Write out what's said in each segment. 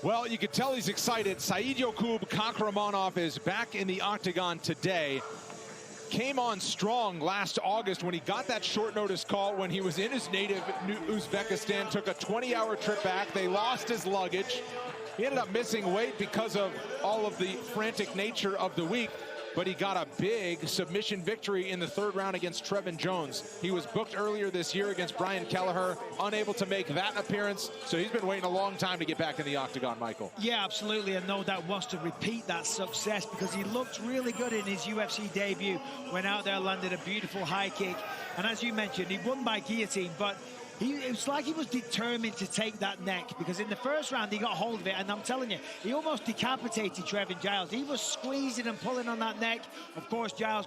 Well, you can tell he's excited. Said Yakub Kakhramonov is back in the octagon today. Came on strong last August when he got that short notice call when he was in his native Uzbekistan, took a 20-hour trip back. They lost his luggage. He ended up missing weight because of all of the frantic nature of the week, but he got a big submission victory in the third round against Trevin Jones. He was booked earlier this year against Brian Kelleher, unable to make that appearance, so he's been waiting a long time to get back in the octagon, Michael. Yeah, absolutely, and no doubt wants to repeat that success because he looked really good in his UFC debut. Went out there, landed a beautiful high kick, and as you mentioned, he won by guillotine, but it was like he was determined to take that neck, because in the first round he got hold of it, and I'm telling you, he almost decapitated Trevin Giles. He was squeezing and pulling on that neck. Of course, Giles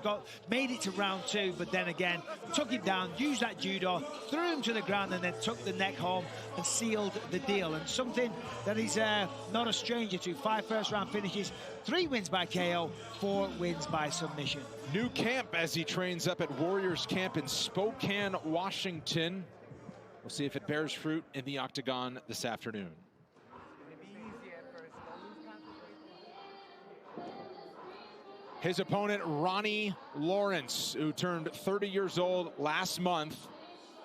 made it to round 2, but then again took him down, used that judo, threw him to the ground, and then took the neck home and sealed the deal. And something that he's not a stranger to: 5 first-round finishes, 3 wins by KO, 4 wins by submission. New camp as he trains up at Warriors Camp in Spokane, Washington. We'll see if it bears fruit in the octagon this afternoon. His opponent, Ronnie Lawrence, who turned 30 years old last month.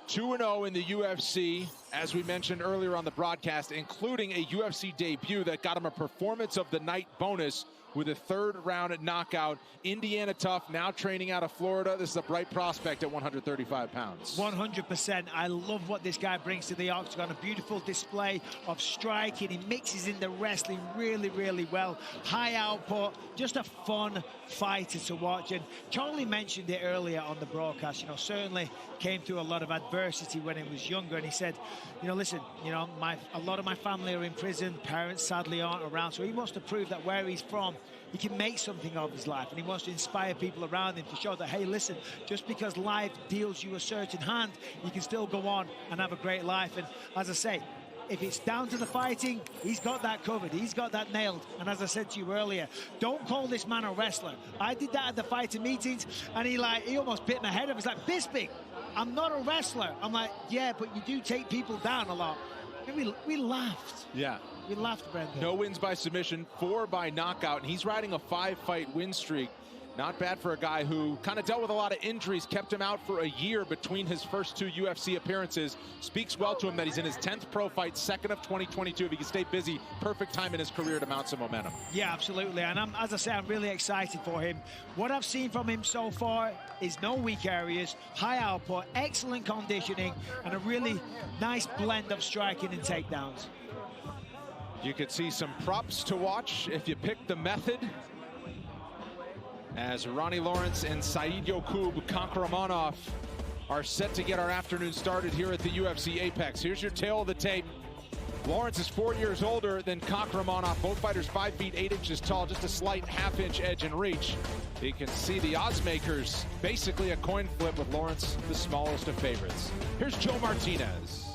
2-0 in the UFC, as we mentioned earlier on the broadcast, including a UFC debut that got him a Performance of the Night bonus with a 3rd round knockout. Indiana tough, now training out of Florida. This is a bright prospect at 135 pounds. 100%. I love what this guy brings to the octagon. A beautiful display of striking. He mixes in the wrestling really, really well. High output, just a fun fighter to watch. And Charlie mentioned it earlier on the broadcast, certainly came through a lot of adversity when he was younger. And he said, listen, a lot of my family are in prison. Parents sadly aren't around. So he wants to prove that where he's from, he can make something of his life, and he wants to inspire people around him to show that, hey, listen, just because life deals you a certain hand, you can still go on and have a great life. And as I say, if it's down to the fighting, he's got that covered. He's got that nailed. And as I said to you earlier, don't call this man a wrestler. I did that at the fighter meetings, and he almost bit my head off. He's like, Bisping, I'm not a wrestler. I'm like, yeah, but you do take people down a lot. And we laughed. Yeah. We laughed, Brendan. No wins by submission, 4 by knockout, and he's riding a 5-fight win streak. Not bad for a guy who kind of dealt with a lot of injuries, kept him out for a year between his first 2 UFC appearances. Speaks well to him that he's in his 10th pro fight, 2nd of 2022. If he can stay busy, perfect time in his career to mount some momentum. Yeah, absolutely. And as I say, I'm really excited for him. What I've seen from him so far is no weak areas, high output, excellent conditioning, and a really nice blend of striking and takedowns. You could see some props to watch if you pick the method, as Ronnie Lawrence and Said Yakub Kakhramonov are set to get our afternoon started here at the UFC Apex. Here's your tail of the tape. Lawrence is 4 years older than Kakhramonov. Both fighters 5 feet 8 inches tall, just a slight half-inch edge in reach. You can see the odds makers, basically a coin flip with Lawrence the smallest of favorites. Here's Joe Martinez.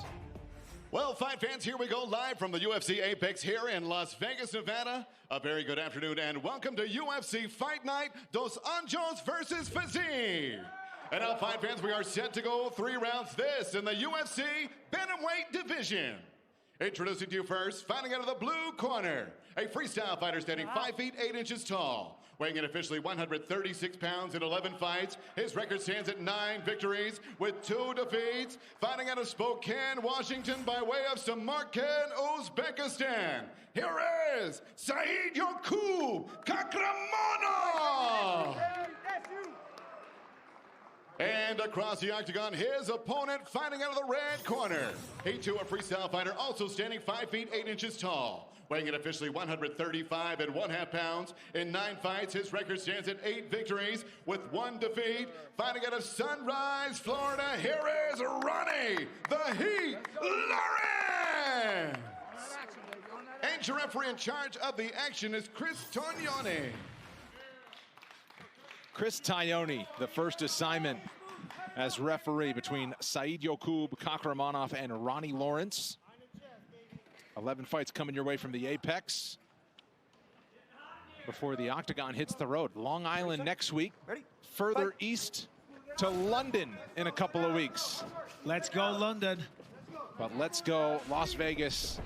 Well, fight fans, here we go live from the UFC Apex here in Las Vegas, Nevada. A very good afternoon and welcome to UFC Fight Night, Dos Anjos versus Fizzy. And now, fight fans, we are set to go 3 rounds this in the UFC Bantamweight division. Introducing to you first, fighting out of the blue corner, a freestyle fighter standing 5 feet 8 inches tall. Weighing in officially 136 pounds in 11 fights. His record stands at 9 victories with 2 defeats. Fighting out of Spokane, Washington by way of Samarkand, Uzbekistan. Here is Said Yakub Kakhramonov. And across the octagon, his opponent fighting out of the red corner. He too a freestyle fighter, also standing 5 feet 8 inches tall. Weighing in officially 135 and 1/2 pounds. In 9 fights, his record stands at 8 victories with 1 defeat. Fighting out of Sunrise, Florida, here is Ronnie the Heat Lawrence. And your referee in charge of the action is Chris Tognoni. Chris Tognoni, the first assignment as referee between Said Yakub Kakhramonov and Ronnie Lawrence. 11 fights coming your way from the Apex before the octagon hits the road. Long Island next week, further east to London in a couple of weeks. Let's go London. But let's go Las Vegas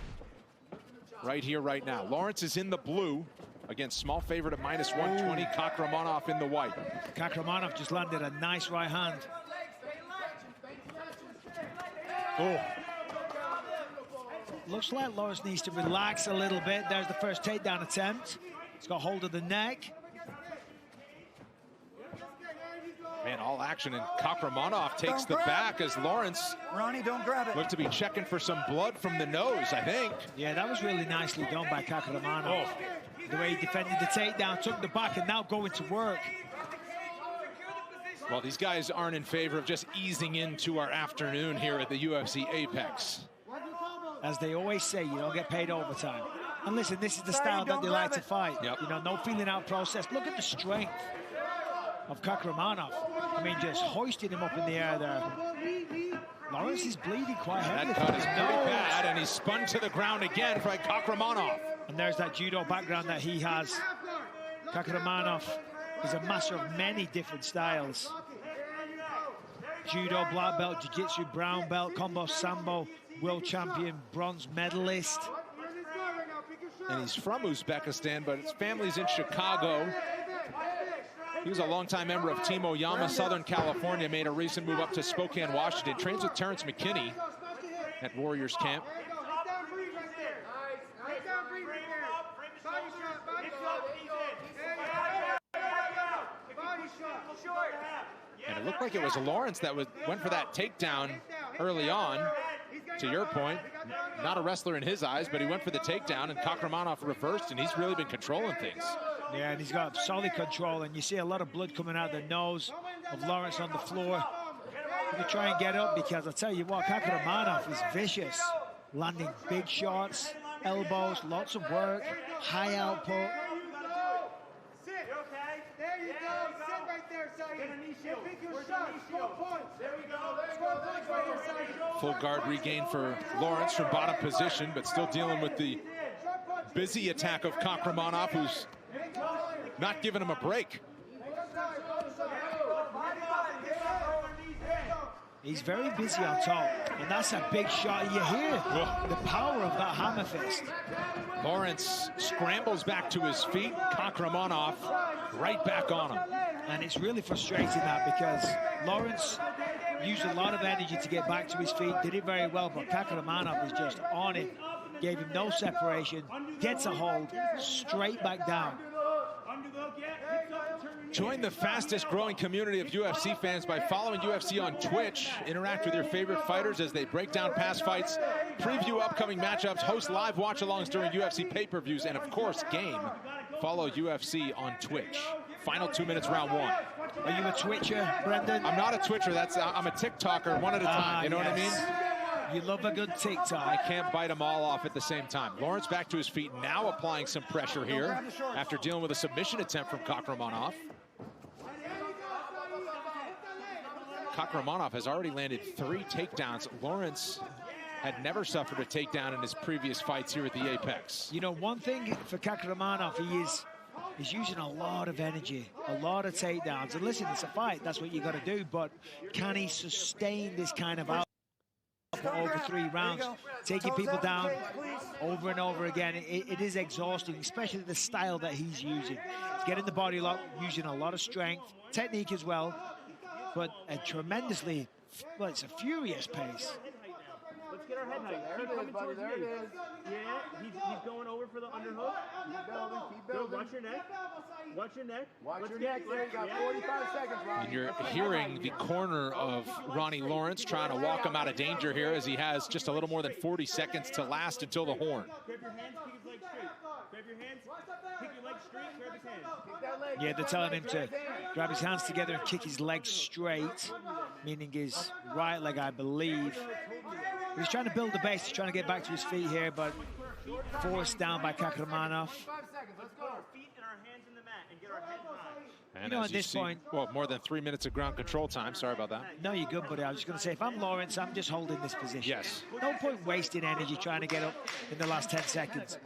right here, right now. Lawrence is in the blue. Again, small favorite at -120. Kakhramonov in the white. Kakhramonov just landed a nice right hand. Oh. Looks like Lawrence needs to relax a little bit. There's the first takedown attempt. He's got hold of the neck. Man, all action, and Kakhramonov takes the back as Lawrence Ronnie, don't grab it. looked to be checking for some blood from the nose, I think. Yeah, that was really nicely done by Kakhramonov. The way he defended the takedown, took the back, and now going to work. Well, these guys aren't in favor of just easing into our afternoon here at the UFC Apex. As they always say, you don't get paid overtime. And listen, this is the style that they like to fight. Yep. You know, no feeling out process. Look at the strength of Kakhramonov. I mean, just hoisting him up in the air there. Lawrence is bleeding quite heavily. That cut is pretty bad, and he's spun to the ground again for Kakhramonov. And there's that judo background that he has. Kakhramonov is a master of many different styles. Judo, black belt, jiu-jitsu, brown belt, combo sambo, world champion, bronze medalist. And he's from Uzbekistan, but his family's in Chicago. He was a longtime member of Team Oyama, Southern California, made a recent move up to Spokane, Washington, trains with Terrence McKinney at Warriors Camp. And it looked like it was Lawrence that went for that takedown early on. To your point, not a wrestler in his eyes, but he went for the takedown, and Kakhramonov reversed, and he's really been controlling things. Yeah, and he's got solid control, and you see a lot of blood coming out of the nose of Lawrence on the floor. Gonna try and get up, because I'll tell you what, Kakhramonov is vicious. Landing big shots, elbows, lots of work, high output. Full guard regain for Lawrence from bottom position, but still dealing with the busy attack of Kakhramonov, who's not giving him a break. He's very busy on top, and that's a big shot. You hear the power of that hammer fist. Lawrence scrambles back to his feet. Kakhramonov right back on him. And it's really frustrating that, because Lawrence used a lot of energy to get back to his feet, did it very well, but Kakhramonov is just on it, gave him no separation, gets a hold, straight back down. Join the fastest growing community of UFC fans by following UFC on Twitch. Interact with your favorite fighters as they break down past fights, preview upcoming matchups, host live watch-alongs during UFC pay-per-views, and of course, game. Follow UFC on Twitch. Final 2 minutes, round one. Are you a Twitcher, Brendan? I'm not a Twitcher. I'm a TikToker, one at a time. You know what I mean? You love a good TikTok. I can't bite them all off at the same time. Lawrence back to his feet, now applying some pressure here after dealing with a submission attempt from Kakhramonov. Kakhramonov has already landed 3 takedowns. Lawrence had never suffered a takedown in his previous fights here at the Apex. You know, one thing for Kakhramonov, he's using a lot of energy, a lot of takedowns. And listen, it's a fight, that's what you got to do, but can he sustain this kind of output for over 3 rounds, taking people down over and over again? It is exhausting, especially the style that he's using. He's getting the body lock, using a lot of strength, technique as well, but a tremendously, well, it's a furious pace. Let's get our head height. Keep coming towards me. Yeah, he's going over for the underhook. Keep building, keep building. Watch your neck. Watch your neck. Watch your neck. There you got 45 seconds, Ronnie. And you're hearing the corner of Ronnie Lawrence trying to walk him out of danger here, as he has just a little more than 40 seconds to last until the horn. Grab your hands, kick his leg straight. Grab your hands, kick your leg straight, grab his hands. Kick that leg. Yeah, they're telling him to grab his hands together and kick his legs straight, meaning his right leg, I believe. He's trying to build the base, he's trying to get back to his feet here, but forced down by Kakhramonov. Let's put our feet and our hands in the mat and get our head high. And You know, as at this point, well, more than 3 minutes of ground control time. Sorry about that. no, you're good, buddy. I was just going to say, if I'm Lawrence, I'm just holding this position. Yes. No point wasting energy trying to get up in the last 10 seconds.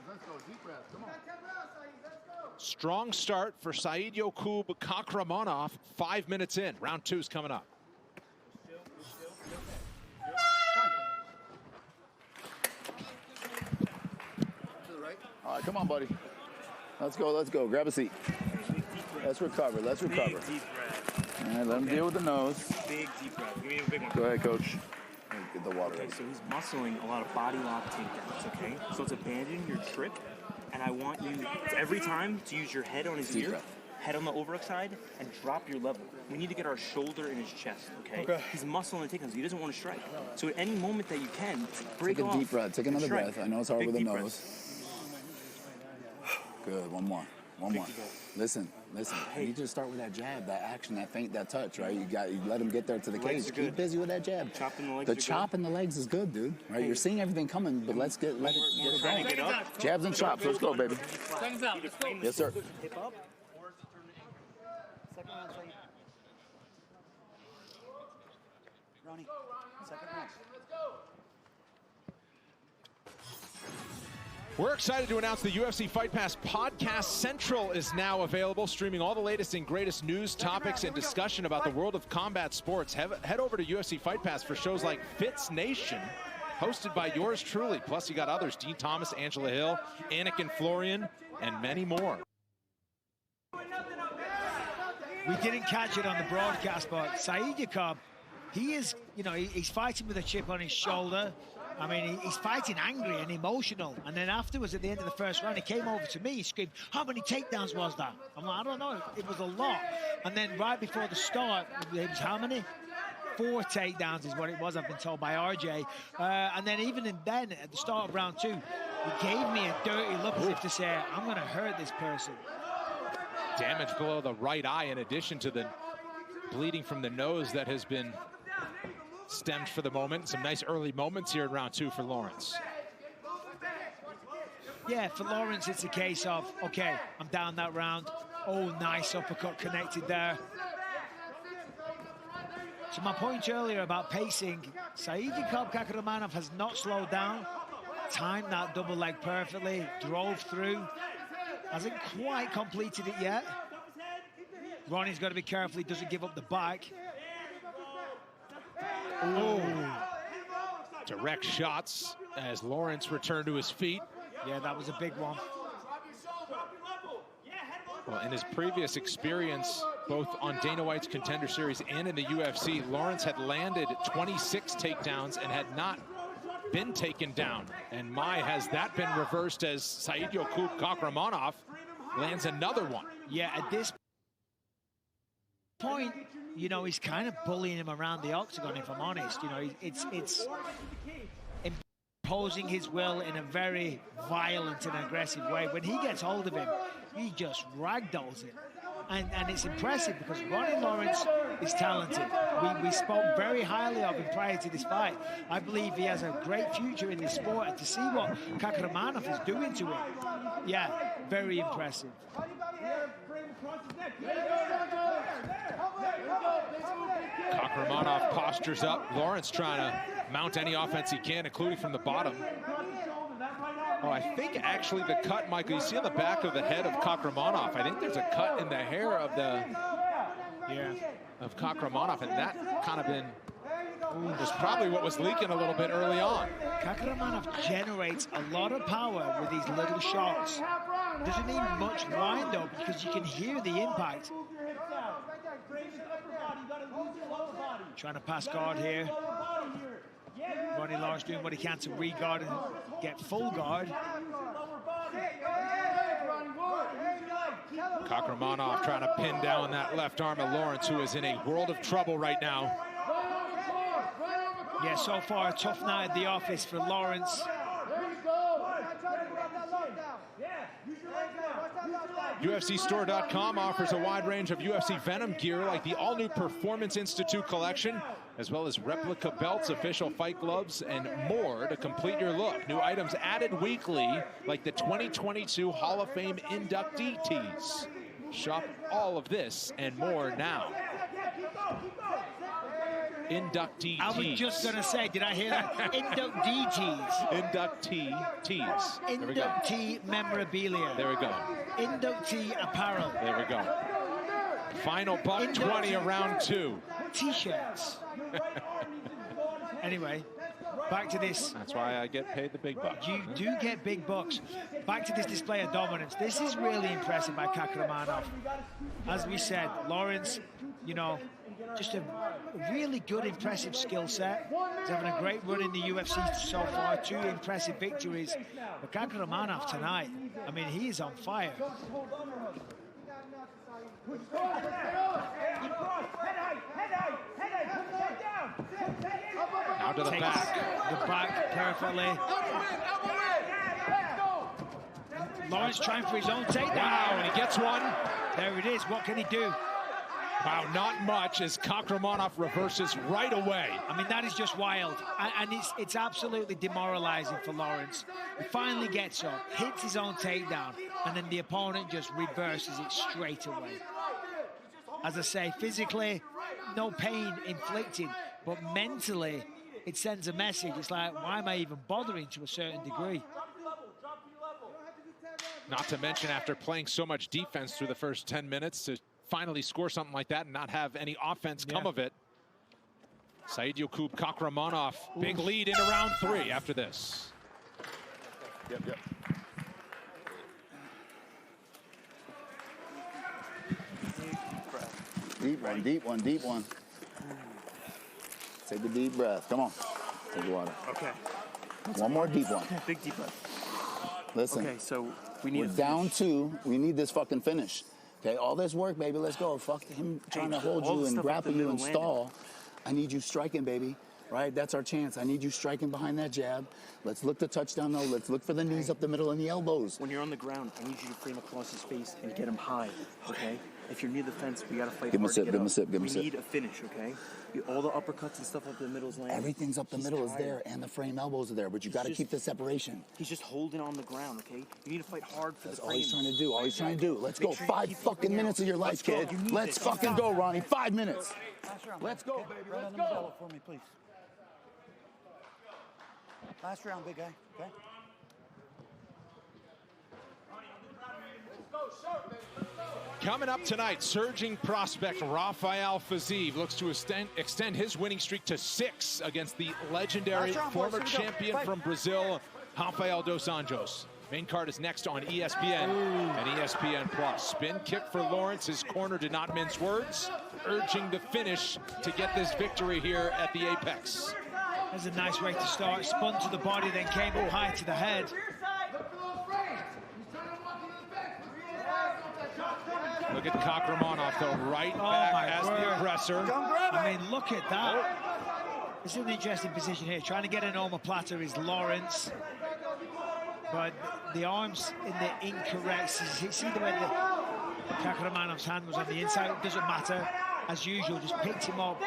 Strong start for Said Yokub Kakhramonov. 5 minutes in. Round 2 is coming up. right, come on, buddy. Let's go, let's go. Grab a seat. Let's recover, let's recover. Big, deep breath. All right, let him deal with the nose. Big, deep breath. Give me a big one. Go ahead, coach. Get the water. Okay, so he's muscling a lot of body lock takedowns, okay? So it's abandoning your trip, and I want you, every time, to use your head on his ear, head on the overhook side, and drop your level. We need to get our shoulder in his chest, okay? He's muscling the takedowns. He doesn't want to strike. So at any moment that you can, break Take a off. deep breath. Take another breath. I know it's hard Big with the deep nose. breath. Good. One more. One more. Listen. I need you to start with that jab, that action, that feint, that touch, right? You let him get there to the cage. Keep busy with that jab. Chopping the legs. The chop in the legs is good, dude. Right? You're seeing everything coming, but let it Trying to go. get up. Jabs and chops. Let's go, baby. Seconds out. Let's go. Yes, sir. Hip up. Ronnie, second round. We're excited to announce the UFC Fight Pass Podcast Central is now available, streaming all the latest and greatest news, topics, and discussion about the world of combat sports. Head over to UFC Fight Pass for shows like Fitz Nation, hosted by yours truly. Plus, you got others, Dean Thomas, Angela Hill, Anakin Florian, and many more. We didn't catch it on the broadcast, but Saeed Yakub, he is, he's fighting with a chip on his shoulder. I mean, he's fighting angry and emotional. And then afterwards, at the end of the first round, he came over to me, he screamed, "How many takedowns was that?" I'm like, "I don't know, it was a lot." And then right before the start, it was how many? 4 takedowns is what it was, I've been told by RJ. And then even then, at the start of round 2, he gave me a dirty look as if to say, "I'm going to hurt this person." Damage below the right eye, in addition to the bleeding from the nose that has been stemmed for the moment. Some nice early moments here in round 2 for Lawrence. Yeah, for Lawrence, it's a case of, okay, I'm down that round. Oh, nice uppercut connected there. To my point earlier about pacing, Saeed Kakhramonov has not slowed down, timed that double leg perfectly, drove through, hasn't quite completed it yet. Ronnie's got to be careful he doesn't give up the back. Ooh. Direct shots as Lawrence returned to his feet. Yeah, that was a big one. Well, in his previous experience, both on Dana White's Contender Series and in the UFC, Lawrence had landed 26 takedowns and had not been taken down. And my, has that been reversed as Saeed Kakhramonov lands another one. Yeah, at this point, he's kind of bullying him around the octagon, if I'm honest. It's imposing his will in a very violent and aggressive way. When he gets hold of him, he just ragdolls him. And it's impressive because Ronnie Lawrence is talented. We spoke very highly of him prior to this fight. I believe he has a great future in this sport, and to see what Kakhramonov is doing to him, yeah, very impressive. Kakhramonov postures up. Lawrence trying to mount any offense he can, including from the bottom. Oh, I think actually the cut, Michael, you see on the back of the head of Kakhramonov, I think there's a cut in the hair of of Kakhramonov, and that kind of was probably what was leaking a little bit early on. Kakhramonov generates a lot of power with these little shots. Doesn't need much wind up because you can hear the impact. Trying to pass guard here. Ronnie Lawrence doing what he can to re-guard and get full guard. Kakhramonov trying to pin down that left arm of Lawrence, who is in a world of trouble right now. Yeah, so far a tough night at the office for Lawrence. UFCstore.com offers a wide range of UFC Venom gear like the all-new Performance Institute collection, as well as replica belts, official fight gloves, and more to complete your look. New items added weekly, like the 2022 Hall of Fame inductee tees. Shop all of this and more now. Inductee I was just going to say, did I hear that? Inductee tees. Inductee tees. Inductee memorabilia. There we go. Inductee apparel. There we go. Final buck 20 of round 2. T-shirts. Anyway. back to this. That's why I get paid the big bucks. You do get big bucks. Back to this display of dominance. This is really impressive by Kakhramonov. As we said, Lawrence, you know, just a really good, impressive skill set. He's having a great run in the UFC so far. 2 impressive victories. But Kakhramonov tonight, I mean, he is on fire. Now to the back. The back perfectly. Lawrence trying for his own takedown. Wow, and he gets one. There it is. What can he do? Wow, not much as Kakhramonov reverses right away. I mean, that is just wild. And it's absolutely demoralizing for Lawrence. He finally gets up, hits his own takedown, and then the opponent just reverses it straight away. As I say, physically, no pain inflicted, but mentally, it sends a message. It's like, why am I even bothering to a certain degree? Not to mention, after playing so much defense through the first 10 minutes, to finally score something like that and not have any offense come of it. Said Yakub Kakhramonov, big lead into round 3 after this. Yep. Deep one. Take a deep breath. Come on. Take the water. Okay. One more deep one. Big deep breath. Listen. Okay, so we need. We're down 2. We need this fucking finish. Okay, all this work, baby. Let's go. Fuck him trying to hold you and grapple you and stall. I need you striking, baby. Right? That's our chance. I need you striking behind that jab. Let's look the touchdown, though. Let's look for the knees up the middle and the elbows. When you're on the ground, I need you to frame across his face and get him high, okay? If you're near the fence, we got to fight Give him a hard sip, to give him get a up. sip, give him a sip. We need a finish, okay? All the uppercuts and stuff up the middle is landing. Everything's up the middle is there, and the frame elbows are there, but you got to keep the separation. He's just holding on the ground, okay? You need to fight hard for That's the all frame. he's trying to do. All he's trying to do. Let's go. Make sure you 5 keep fucking looking minutes out. of your life, kid. Let's fucking go, Ronnie. 5 minutes. Let's go, baby. Let's go. For me, please. Last round, big guy. Okay. Coming up tonight, surging prospect Rafael Fiziev looks to extend his winning streak to 6 against the legendary former champion from Brazil, Rafael dos Anjos. Main card is next on ESPN and ESPN+. Spin kick for Lawrence. His corner did not mince words, urging the finish to get this victory here at the Apex. That's a nice way to start. Spun to the body, then came up high to the head. Look at Kakhramonov, though, right back as the aggressor. I mean, look at that. This is an interesting position here. Trying to get an omoplata is Lawrence. But the arms in the incorrect. See the way the Kakhramonov's hand was on the inside. It doesn't matter. As usual, just picked him up.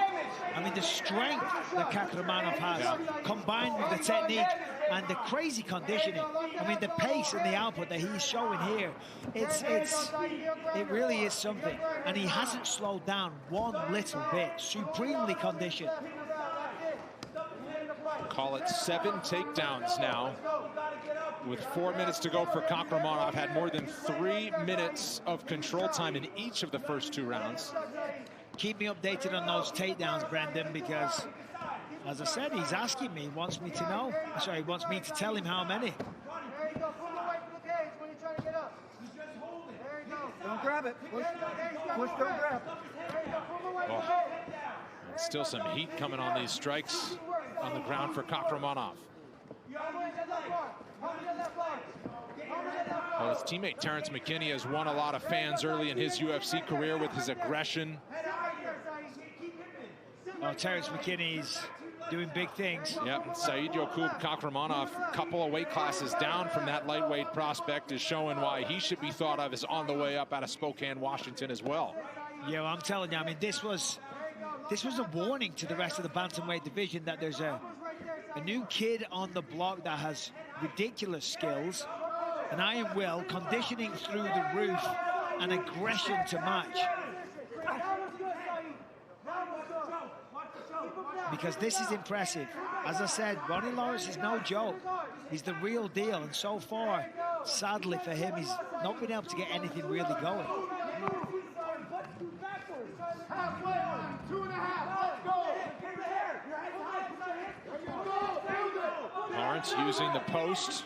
I mean, the strength that Kakhramonov has, combined with the technique and the crazy conditioning. I mean, the pace and the output that he's showing here, it really is something. And he hasn't slowed down one little bit. Supremely conditioned. Call it 7 takedowns now. With 4 minutes to go for Kakhramonov, had more than 3 minutes of control time in each of the first 2 rounds. Keep me updated on those takedowns, Brendan, because, as I said, he's asking me, wants me to know. Sorry, he wants me to tell him how many. Don't grab it. Push, don't grab. Oh. Still some heat coming on these strikes on the ground for Kakhramonov. Well, his teammate Terrence McKinney has won a lot of fans early in his UFC career with his aggression. Oh, Terrence McKinney's doing big things. Yep, and Said Yakub Kakhramonov, a couple of weight classes down from that lightweight prospect, is showing why he should be thought of as on the way up out of Spokane, Washington as well. Yeah, well, I'm telling you, I mean, this was a warning to the rest of the bantamweight division that there's a new kid on the block that has ridiculous skills, an iron will, conditioning through the roof, and aggression to match. Because this is impressive. As I said, Ronnie Lawrence is no joke. He's the real deal, and so far, sadly for him, he's not been able to get anything really going. Lawrence using the post.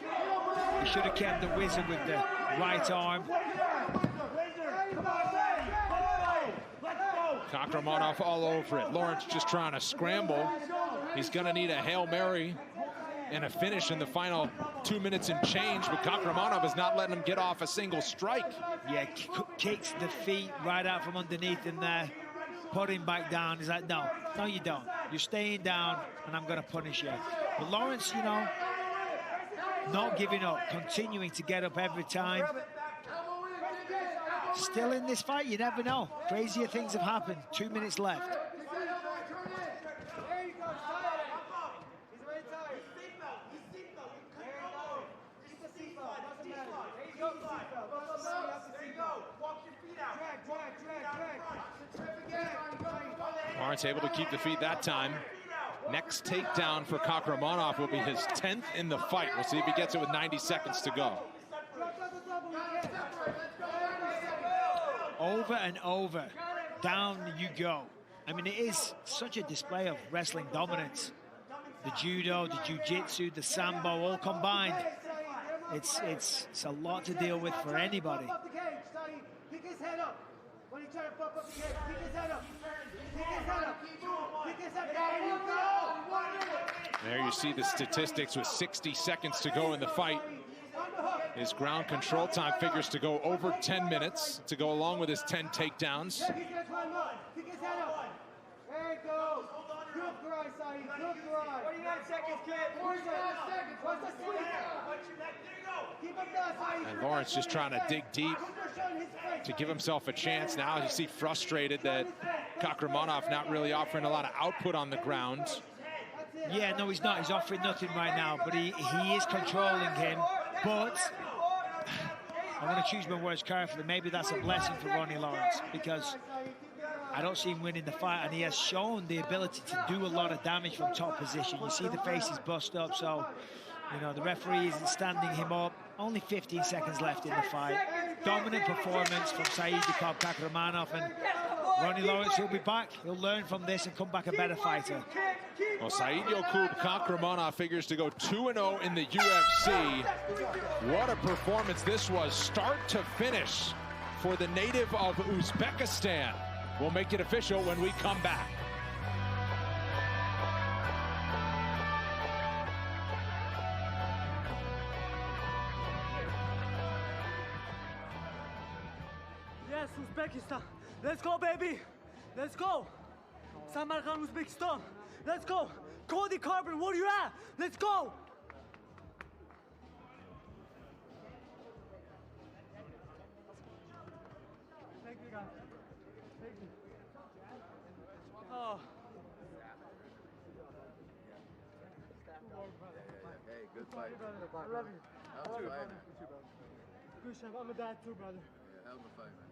He should have kept the wizard with the right arm. Kakhramonov all over it. Lawrence just trying to scramble. He's going to need a Hail Mary and a finish in the final 2 minutes and change, but Kakhramonov is not letting him get off a single strike. Yeah, kicks the feet right out from underneath him there, put him back down. He's like, no, no you don't. You're staying down, and I'm going to punish you. But Lawrence, you know, not giving up, continuing to get up every time. Still in this fight, you never know. Crazier things have happened. 2 minutes left. Lawrence able to keep the feet that time. Next takedown for Kakhramonov will be his 10th in the fight. We'll see if he gets it with 90 seconds to go. Over and over, down you go. I mean, it is such a display of wrestling dominance. The judo, the jiu-jitsu, the sambo, all combined. It's a lot to deal with for anybody. Pick his head up. When he tries to fuck up the cage, pick his head up. Pick his head up. Pick his head up. There you go. There you see the statistics with 60 seconds to go in the fight. His ground control time figures to go over 10 minutes to go along with his 10 takedowns. Pick his head up. There you go. Good cry, Saeed. Good cry. 49 seconds, kid. 49 seconds. What's the sweep? Keep up that, Saeed. And Lawrence just trying to dig deep to give himself a chance. Now you see frustrated that Kakhramonov not really offering a lot of output on the ground. Yeah, no, he's not. He's offering nothing right now, but he is controlling him. But I want to choose my words carefully. Maybe that's a blessing for Ronnie Lawrence, because I don't see him winning the fight, and he has shown the ability to do a lot of damage from top position. You see the face is bust up, so you know the referee isn't standing him up. Only 15 seconds left in the fight. Dominant performance from Saeed Kakhramonov, and Ronnie Lawrence, he'll be back. He'll learn from this and come back a better fighter. Well, Saeed Kakhramonov figures to go 2-0 in the UFC. What a performance this was, start to finish, for the native of Uzbekistan. We'll make it official when we come back. Yes, Uzbekistan. Let's go, baby. Let's go. Samarkand, Uzbekistan. Let's go. Cody Carver, where you at? Let's go. Thank you, guys. Thank you. Oh. Hey, good fight. I love you. How's the fight, man? Good chef. I'm a dad too, brother. Yeah, how's the fight, man?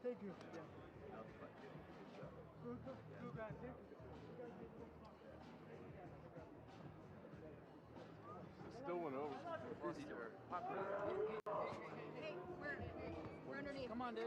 Thank you. Yeah. How's the fight? Good job. Good guys. Thank you. Still went over. Hey, we're underneath. Come on, dude.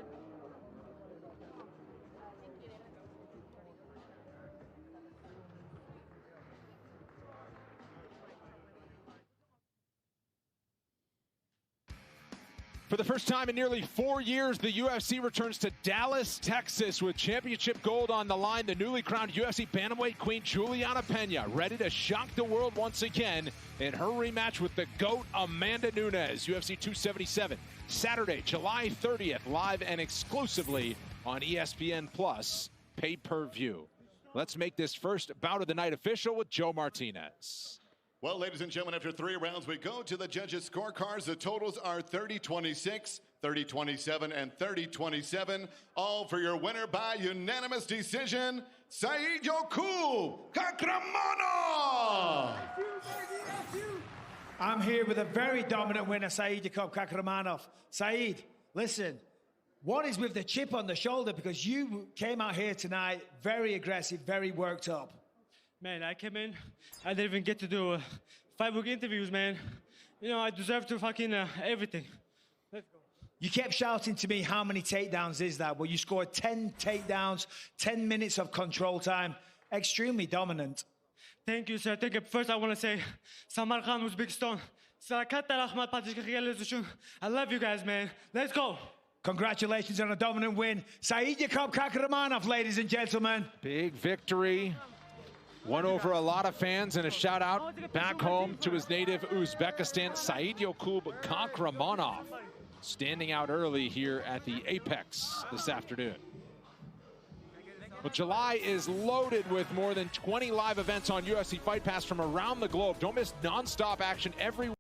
For the first time in nearly 4 years, the UFC returns to Dallas, Texas with championship gold on the line. The newly crowned UFC bantamweight queen Juliana Pena ready to shock the world once again in her rematch with the GOAT Amanda Nunes. UFC 277, Saturday, July 30th, live and exclusively on ESPN Plus pay-per-view. Let's make this first bout of the night official with Joe Martinez. Well, ladies and gentlemen, after 3 rounds, we go to the judges' scorecards. The totals are 30-26, 30-27, and 30-27. All for your winner by unanimous decision, Saeed Kakhramonov! I'm here with a very dominant winner, Saeed Kakhramonov. Saeed, listen, what is with the chip on the shoulder? Because you came out here tonight very aggressive, very worked up. Man, I came in, I didn't even get to do 5-book interviews, man. You know, I deserve to fucking everything. Let's go. You kept shouting to me, how many takedowns is that? Well, you scored 10 takedowns, 10 minutes of control time. Extremely dominant. Thank you, sir. Thank you. First, I want to say, Samarkand, Uzbekistan. I love you guys, man. Let's go. Congratulations on a dominant win. Said Yakub Kakhramonov, ladies and gentlemen. Big victory. Won over a lot of fans, and a shout out back home to his native Uzbekistan, Said Yakub Kakhramonov, standing out early here at the Apex this afternoon. Well, July is loaded with more than 20 live events on UFC Fight Pass from around the globe. Don't miss non-stop action every